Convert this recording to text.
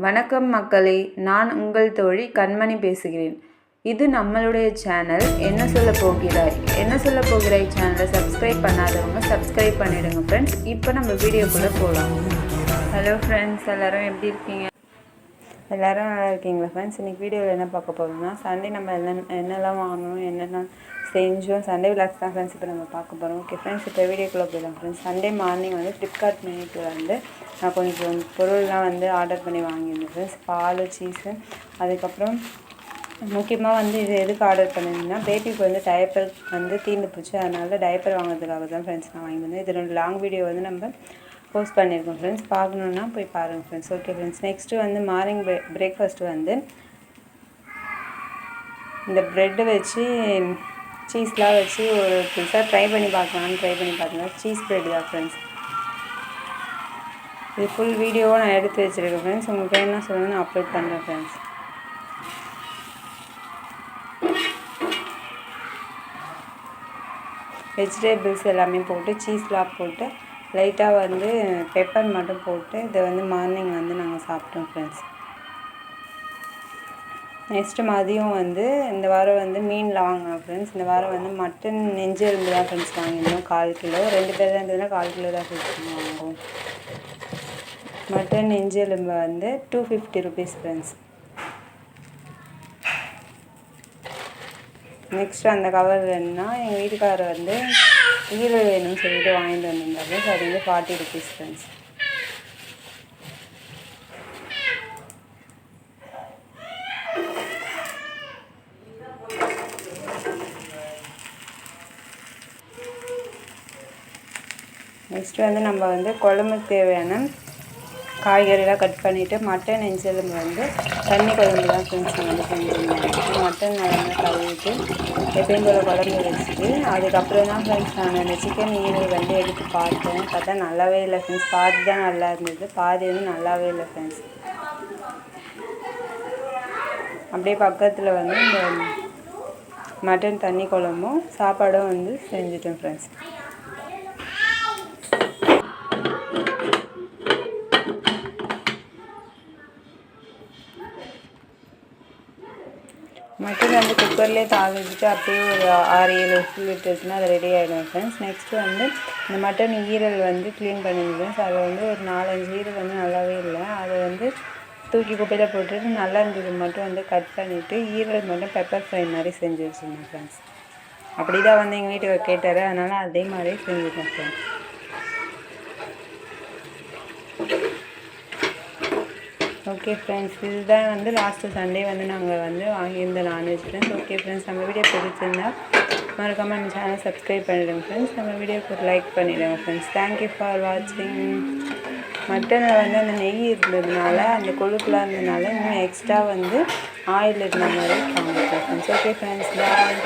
வணக்கம் மக்களே, நான் உங்கள் தோழி கண்மணி பேசுகிறேன். இது நம்மளுடைய சேனல் என்ன சொல்ல போகிறாய் சேனலை சப்ஸ்கிரைப் பண்ணாதவங்க சப்ஸ்கிரைப் பண்ணிடுங்க ஃப்ரெண்ட்ஸ். இப்போ நம்ம வீடியோக்குள்ளே போகலாம். ஹலோ ஃப்ரெண்ட்ஸ், எல்லோரும் எப்படி இருக்கீங்க? எல்லோரும் நல்லா இருக்கீங்களா ஃப்ரெண்ட்ஸ்? இன்றைக்கி வீடியோவில் என்ன பார்க்க போகிறோம்னா, சண்டே நம்ம என்னெல்லாம் வாங்கணும், என்னென்ன செஞ்சோம், சண்டே விளாக்ஸ் தான் ஃப்ரெண்ட்ஸ் இப்போ நம்ம பார்க்க போகிறோம். ஓகே ஃப்ரெண்ட்ஸ், இப்போ வீடியோக்குள்ளே போயிடலாம் ஃப்ரெண்ட்ஸ். சண்டே மார்னிங் வந்து ஃப்ளிப்கார்ட் மினிட்டில் வந்து நான் கொஞ்சம் பொருள்லாம் வந்து ஆர்டர் பண்ணி வாங்கியிருந்தேன் ஃப்ரெண்ட்ஸ். பால், சீஸு, அதுக்கப்புறம் முக்கியமாக வந்து இது எதுக்கு ஆர்டர் பண்ணியிருந்தேன்னா, பேபிக்கு வந்து டைப்பர் வந்து தீர்ந்து போச்சு, அதனால டைப்பர் வாங்குறதுக்காக தான் ஃப்ரெண்ட்ஸ் நான் வாங்கியிருந்தேன். இது 2 லாங் வீடியோ வந்து நம்ம போஸ்ட் பண்ணியிருக்கோம் ஃப்ரெண்ட்ஸ். பார்க்கணுன்னா போய் பாருங்கள் ஃப்ரெண்ட்ஸ். ஓகே ஃப்ரெண்ட்ஸ், நெக்ஸ்ட்டு வந்து மார்னிங் பிரேக்ஃபாஸ்ட்டு வந்து இந்த ப்ரெட்டு வச்சு சீஸ்லாம் வச்சு ஒரு புதுசாக ட்ரை பண்ணி பார்த்தேன். சீஸ் ப்ரெட் தான் ஃப்ரெண்ட்ஸ். இது ஃபுல் வீடியோவாக நான் எடுத்து வச்சுருக்கேன் ஃப்ரெண்ட்ஸ். உங்களுக்கு என்ன சொல்லணும்னு நான் அப்லோட் பண்ணுறேன் ஃப்ரெண்ட்ஸ். வெஜிடபிள்ஸ் எல்லாமே போட்டு சீஸ்லாம் போட்டு லைட்டாக வந்து பெப்பர் மட்டும் போட்டு இதை வந்து மார்னிங் வந்து நாங்கள் சாப்பிட்டோம் ஃப்ரெண்ட்ஸ். நெக்ஸ்ட்டு மதியம் வந்து இந்த வாரம் வந்து மீன்லாம் வாங்கினோம் ஃப்ரெண்ட்ஸ். இந்த வாரம் வந்து மட்டன் நெஞ்சு எலும்பு தான் ஃப்ரெண்ட்ஸ் வாங்கியிருந்தோம். 1/4 கிலோ. 2 பேர் தான் இருந்ததுன்னா 1/4 கிலோ தான் ஃப்ரெண்ட்ஸ் வாங்குவோம். மட்டன் நெஞ்சு எலும்பு வந்து 250 ருபீஸ் ஃப்ரெண்ட்ஸ். நெக்ஸ்ட்டு அந்த கவர் வேணும்னா எங்கள் வீட்டுக்காரர் வந்து ஈரல் வேணும்னு சொல்லிட்டு வாங்கிட்டு வந்திருந்தார் ஃப்ரெண்ட்ஸ். அது வந்து 40 ருபீஸ் ஃப்ரெண்ட்ஸ். நெக்ஸ்ட்டு வந்து நம்ம வந்து குழம்புக்கு தேவையான காய்கறிலாம் கட் பண்ணிவிட்டு மட்டன் நெஞ்சு எலும்பு வந்து தண்ணி குழம்பு தான் ஃப்ரெண்ட்ஸ் நான் வந்து செஞ்சுருந்தேன். மட்டன் நல்லா கழுவிட்டு எப்பயும் போல் குழம்பு வச்சுட்டு அதுக்கப்புறம் தான் ஃப்ரெண்ட்ஸ் நான் அந்த சிக்கன் ஈரல் வந்து எடுத்து பார்த்தா நல்லாவே இல்லை ஃப்ரெண்ட்ஸ். பாதி தான் நல்லா இருந்தது, பாதி வந்து நல்லாவே இல்லை ஃப்ரெண்ட்ஸ். அப்படியே பக்கத்தில் வந்து இந்த மட்டன் தண்ணி குழம்பும் சாப்பாடும் வந்து செஞ்சுட்டேன் ஃப்ரெண்ட்ஸ். மட்டன் வந்து குக்கர்லேயே தாளிச்சிட்டு அப்படியே ஒரு 6-7 விசில் விட்டுச்சுன்னா அது ரெடி ஆகிடும் ஃப்ரெண்ட்ஸ். நெக்ஸ்ட்டு வந்து இந்த மட்டன் ஈரல் வந்து க்ளீன் பண்ணியிருந்தேன். அதில் வந்து ஒரு 4-5 ஈரல் வந்து நல்லாவே இல்லை. அதை வந்து தூக்கி குப்பையில் போட்டுட்டு நல்லா இருந்தது மட்டும் வந்து கட் பண்ணிவிட்டு ஈரல் மட்டும் பெப்பர் ஃப்ரை மாதிரி செஞ்சு வச்சுருந்தேன் ஃப்ரெண்ட்ஸ். அப்படி தான் வந்து எங்கள் வீட்டுக்கு கேட்டார், அதனால் அதே மாதிரியே செஞ்சுட்டேன் ஃப்ரெண்ட்ஸ். ஓகே ஃப்ரெண்ட்ஸ், இதுதான் வந்து லாஸ்ட்டு சண்டே வந்து நாங்கள் வந்து வாங்கியிருந்த நான்வெஜ் ஃப்ரெண்ட்ஸ். ஓகே ஃப்ரெண்ட்ஸ், நம்ம வீடியோ பிடிச்சிருந்தா மறக்காமல் நம்ம சேனல் சப்ஸ்கிரைப் பண்ணிவிடுங்க ஃப்ரெண்ட்ஸ். நம்ம வீடியோக்கு ஒரு லைக் பண்ணிவிடுங்க ஃப்ரெண்ட்ஸ். தேங்க்யூ ஃபார் வாட்சிங். மட்டனில் வந்து அந்த நெய் இருந்ததுனால, அந்த கொழுப்புலாம் இருந்ததுனால இன்னும் எக்ஸ்ட்ரா வந்து ஆயில் இருந்த மாதிரி காமிச்சேன் ஃப்ரெண்ட்ஸ். ஓகே ஃப்ரெண்ட்ஸ், பாய்.